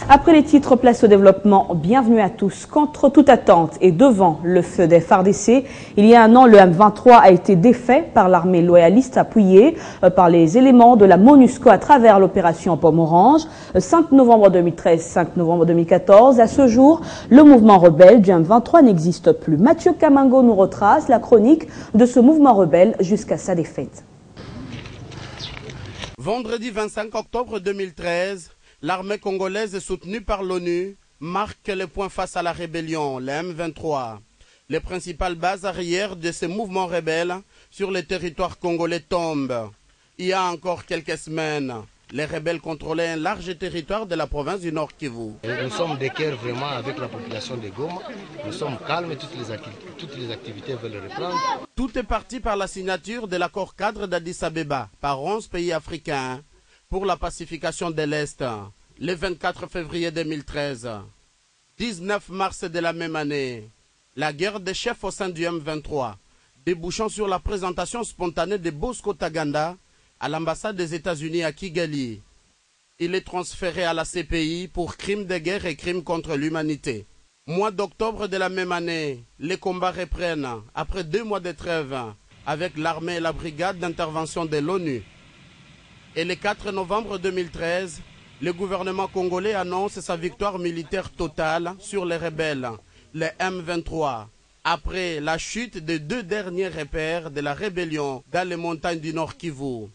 Après les titres, place au développement. Bienvenue à tous. Contre toute attente et devant le feu des FARDC, il y a un an, le M23 a été défait par l'armée loyaliste appuyée par les éléments de la MONUSCO à travers l'opération Pomme Orange. 5 novembre 2013, 5 novembre 2014. À ce jour, le mouvement rebelle du M23 n'existe plus. Mathieu Kamango nous retrace la chronique de ce mouvement rebelle jusqu'à sa défaite. Vendredi 25 octobre 2013, l'armée congolaise soutenue par l'ONU marque le point face à la rébellion, le M23. Les principales bases arrières de ces mouvements rebelles sur le territoire congolais tombent. Il y a encore quelques semaines, les rebelles contrôlaient un large territoire de la province du Nord Kivu. Nous sommes de cœur vraiment avec la population de Goma. Nous sommes calmes et toutes les activités veulent reprendre. Tout est parti par la signature de l'accord cadre d'Addis Abeba par 11 pays africains pour la pacification de l'Est, le 24 février 2013. 19 mars de la même année, la guerre des chefs au sein du M23, débouchant sur la présentation spontanée de Bosco Taganda à l'ambassade des États-Unis à Kigali. Il est transféré à la CPI pour crimes de guerre et crimes contre l'humanité. Mois d'octobre de la même année, les combats reprennent après 2 mois de trêve avec l'armée et la brigade d'intervention de l'ONU. Et le 4 novembre 2013, le gouvernement congolais annonce sa victoire militaire totale sur les rebelles, les M23, après la chute des 2 derniers repères de la rébellion dans les montagnes du Nord Kivu.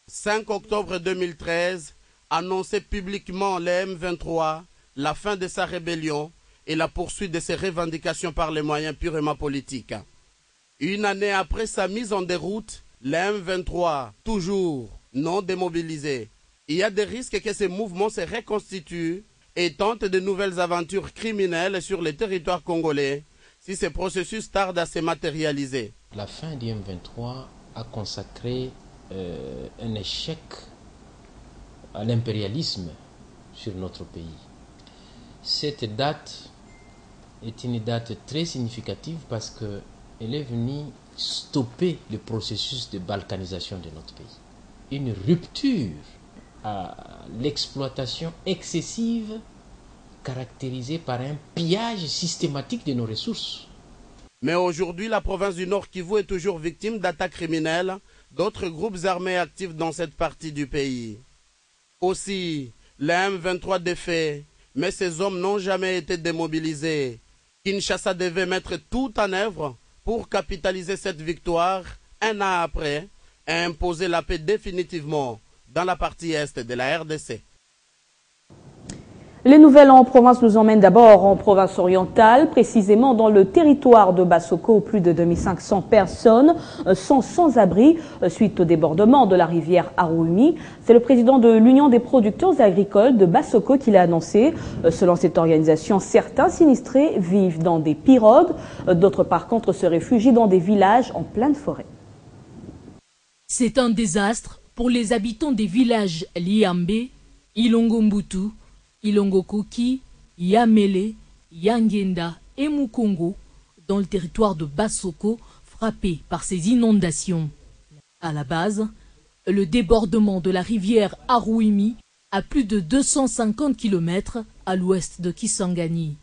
5 octobre 2013, annonçait publiquement le M23 la fin de sa rébellion et la poursuite de ses revendications par les moyens purement politiques. Une année après sa mise en déroute, le M23, toujours non démobilisé, il y a des risques que ces mouvements se reconstituent et tentent de nouvelles aventures criminelles sur le territoire congolais si ce processus tarde à se matérialiser. La fin du M23 a consacré un échec à l'impérialisme sur notre pays. Cette date est une date très significative parce qu'elle est venue stopper le processus de balkanisation de notre pays. Une rupture à l'exploitation excessive caractérisée par un pillage systématique de nos ressources. Mais aujourd'hui, la province du Nord Kivu est toujours victime d'attaques criminelles d'autres groupes armés actifs dans cette partie du pays. Aussi, le M23 défait, mais ces hommes n'ont jamais été démobilisés. Kinshasa devait mettre tout en œuvre pour capitaliser cette victoire un an après et imposer la paix définitivement dans la partie est de la RDC. Les nouvelles en province nous emmènent d'abord en province orientale, précisément dans le territoire de Bassoko où plus de 2500 personnes sont sans abri suite au débordement de la rivière Aruumi. C'est le président de l'Union des producteurs agricoles de Bassoko qui l'a annoncé. Selon cette organisation, certains sinistrés vivent dans des pirogues, d'autres par contre se réfugient dans des villages en pleine forêt. C'est un désastre pour les habitants des villages Liambe, Ilongombutu, Ilongokoki, Yamele, Yangenda et Mukongo dans le territoire de Bassoko frappé par ces inondations. À la base, le débordement de la rivière Aruimi à plus de 250 km à l'ouest de Kisangani.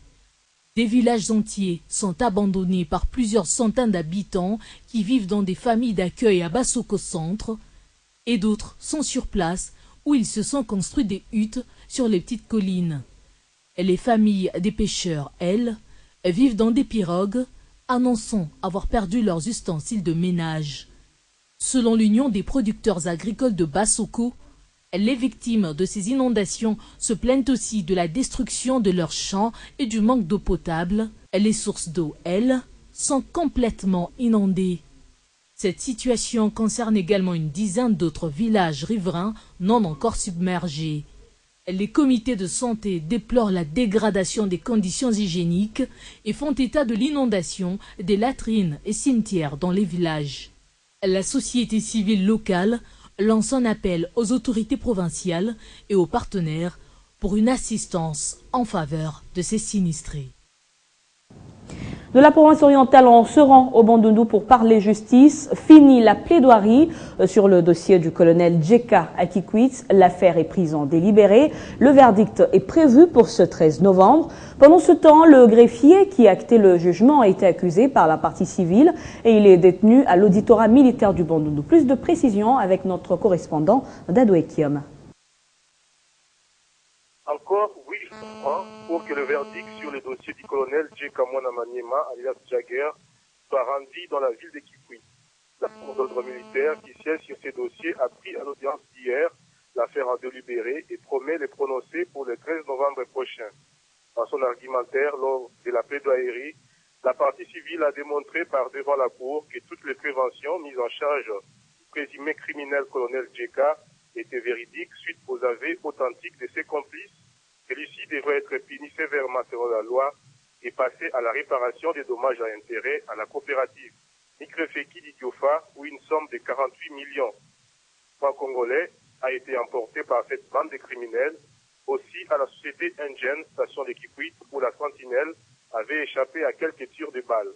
Des villages entiers sont abandonnés par plusieurs centaines d'habitants qui vivent dans des familles d'accueil à Bassoko Centre et d'autres sont sur place où ils se sont construits des huttes sur les petites collines. Et les familles des pêcheurs, elles, vivent dans des pirogues, annonçant avoir perdu leurs ustensiles de ménage. Selon l'Union des producteurs agricoles de Bassoko, les victimes de ces inondations se plaignent aussi de la destruction de leurs champs et du manque d'eau potable. Les sources d'eau, elles, sont complètement inondées. Cette situation concerne également une dizaine d'autres villages riverains non encore submergés. Les comités de santé déplorent la dégradation des conditions hygiéniques et font état de l'inondation des latrines et cimetières dans les villages. La société civile locale lance un appel aux autorités provinciales et aux partenaires pour une assistance en faveur de ces sinistrés. De la province orientale, on se rend au Bandundu pour parler justice. Fini la plaidoirie sur le dossier du colonel Djeka à Kikwit. L'affaire est prise en délibéré. Le verdict est prévu pour ce 13 novembre. Pendant ce temps, le greffier qui a acté le jugement a été accusé par la partie civile et il est détenu à l'auditorat militaire du Bandundu. Plus de précisions avec notre correspondant Dadoué Kiom. Encore 8 mois pour que le verdict sur le dossier du colonel Djeka Mwanamaniema, alias Jagger, soit rendu dans la ville de Kikwit. La Cour d'ordre militaire qui siège sur ces dossiers a pris à l'audience d'hier l'affaire en délibéré et promet les prononcer pour le 13 novembre prochain. Dans son argumentaire, lors de la plaidoirie, la partie civile a démontré par devant la Cour que toutes les préventions mises en charge du présumé criminel colonel Djeka étaient véridiques suite aux aveux authentiques de ses complices. Celui-ci devrait être puni sévèrement selon la loi et passer à la réparation des dommages à intérêt à la coopérative Mikrefeki d'Idiofa où une somme de 48 millions francs congolais a été emportée par cette bande de criminels, aussi à la société indienne station de Kikwit où la sentinelle avait échappé à quelques tirs de balles.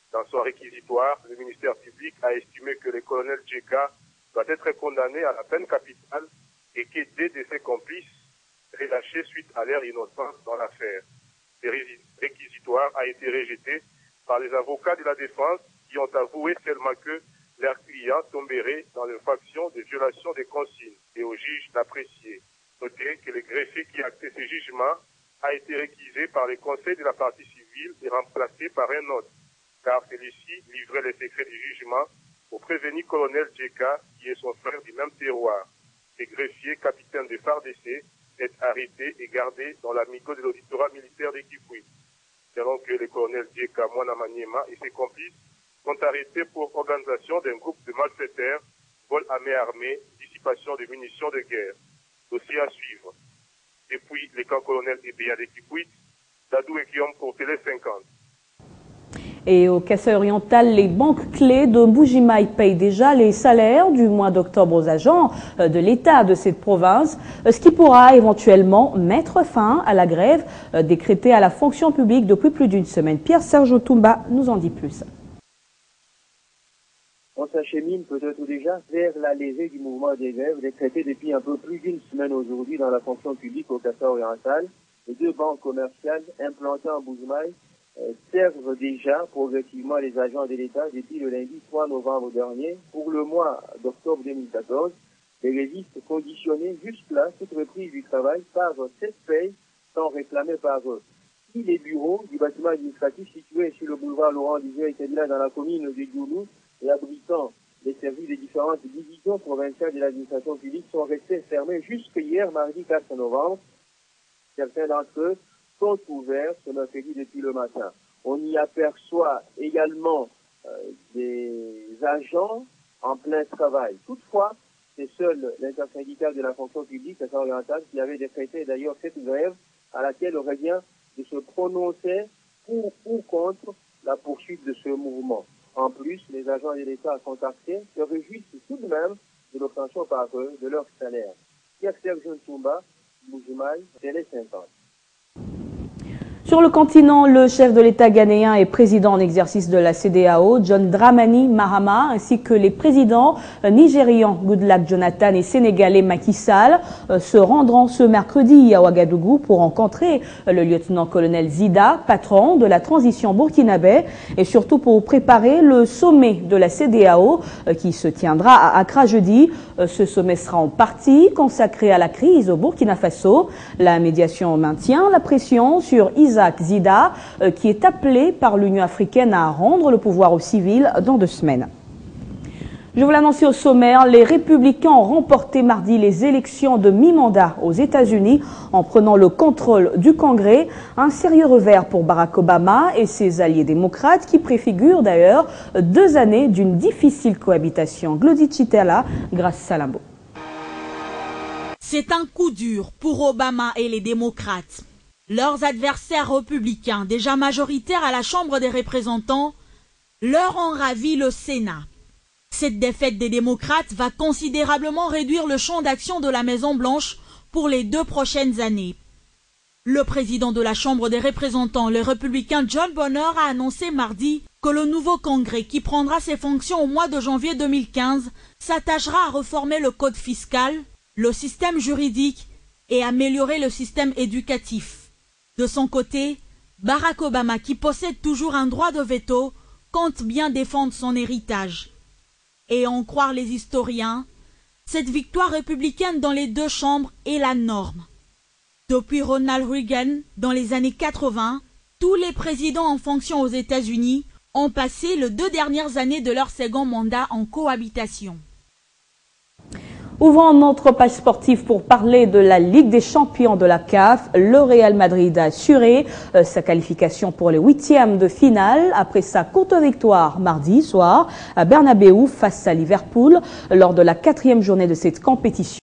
Dans son réquisitoire, le ministère public a estimé que le colonel Djeka doit être condamné à la peine capitale et que deux de ses complices relâchés suite à leur innocence dans l'affaire. Ce réquisitoire a été rejeté par les avocats de la défense qui ont avoué seulement que leurs clients tomberaient dans l'infraction de violation des consignes et au juge d'apprécier. Notez que le greffier qui a acté ce jugement a été réquisé par les conseils de la partie civile et remplacé par un autre, car celui-ci livrait les secrets du jugement au prévenu colonel Djeka, qui est son frère du même terroir. Le greffier, capitaine de FARDC, est arrêté et gardé dans l'amico de l'auditorat militaire de Kikwit. Selon que le colonel Djeka Mwanamaniema et ses complices sont arrêtés pour organisation d'un groupe de malfaiteurs, vol à main armée, dissipation de munitions de guerre. Dossier à suivre. Depuis le camp colonel Ebea de Kikwit, Dadou Ekiom pour Télé 50. Et au Kassai oriental, les banques clés de Mbujimaï payent déjà les salaires du mois d'octobre aux agents de l'État de cette province, ce qui pourra éventuellement mettre fin à la grève décrétée à la fonction publique depuis plus d'une semaine. Pierre-Serge Otumba nous en dit plus. On s'achemine peut-être déjà vers la levée du mouvement des grèves décrété depuis un peu plus d'une semaine aujourd'hui dans la fonction publique au Kassai oriental. Les deux banques commerciales implantées en Mbujimaï servent déjà progressivement les agents de l'État depuis le lundi 3 novembre dernier. Pour le mois d'octobre 2014, les grévistes conditionnaient jusque-là toute reprise du travail par cette paye sont réclamés par eux. Si les bureaux du bâtiment administratif situé sur le boulevard Laurent Dizé et dans la commune de Dioulou et abritant les services des différentes divisions provinciales de l'administration publique sont restés fermés jusqu'à hier, mardi 4 novembre. Certains d'entre eux sont ouverts ce mercredi depuis le matin. On y aperçoit également des agents en plein travail. Toutefois, c'est seul l'intersyndicale de la fonction publique, Kassai oriental, qui avait décrété d'ailleurs cette grève à laquelle aurait bien de se prononcer pour ou contre la poursuite de ce mouvement. En plus, les agents de l'État contactés se réjouissent tout de même de l'obtention par eux de leur salaire. Pierre-Serge Ntumba, Mbujimaï, Télé 50. Sur le continent, le chef de l'État ghanéen et président en exercice de la CEDEAO, John Dramani Mahama, ainsi que les présidents nigérians Goodluck Jonathan et sénégalais Macky Sall se rendront ce mercredi à Ouagadougou pour rencontrer le lieutenant-colonel Zida, patron de la transition burkinabé, et surtout pour préparer le sommet de la CEDEAO qui se tiendra à Accra jeudi. Ce sommet sera en partie consacré à la crise au Burkina Faso. La médiation maintient la pression sur Isaac Zida, qui est appelé par l'Union africaine à rendre le pouvoir aux civils dans 2 semaines. Je vous l'annonçais au sommaire, les Républicains ont remporté mardi les élections de mi-mandat aux États-Unis en prenant le contrôle du Congrès. Un sérieux revers pour Barack Obama et ses alliés démocrates qui préfigurent d'ailleurs 2 années d'une difficile cohabitation. Glody Chitela, grâce Salambo. C'est un coup dur pour Obama et les démocrates. Leurs adversaires républicains, déjà majoritaires à la Chambre des représentants, leur ont ravi le Sénat. Cette défaite des démocrates va considérablement réduire le champ d'action de la Maison-Blanche pour les 2 prochaines années. Le président de la Chambre des représentants, le républicain John Bonner, a annoncé mardi que le nouveau Congrès, qui prendra ses fonctions au mois de janvier 2015, s'attachera à reformer le code fiscal, le système juridique et améliorer le système éducatif. De son côté, Barack Obama, qui possède toujours un droit de veto, compte bien défendre son héritage. Et en croire les historiens, cette victoire républicaine dans les deux chambres est la norme. Depuis Ronald Reagan, dans les années 80, tous les présidents en fonction aux États-Unis ont passé les 2 dernières années de leur second mandat en cohabitation. Ouvrons notre page sportive pour parler de la Ligue des champions de la CAF. Le Real Madrid a assuré sa qualification pour les 8e de finale après sa courte victoire mardi soir à Bernabéu face à Liverpool lors de la 4e journée de cette compétition.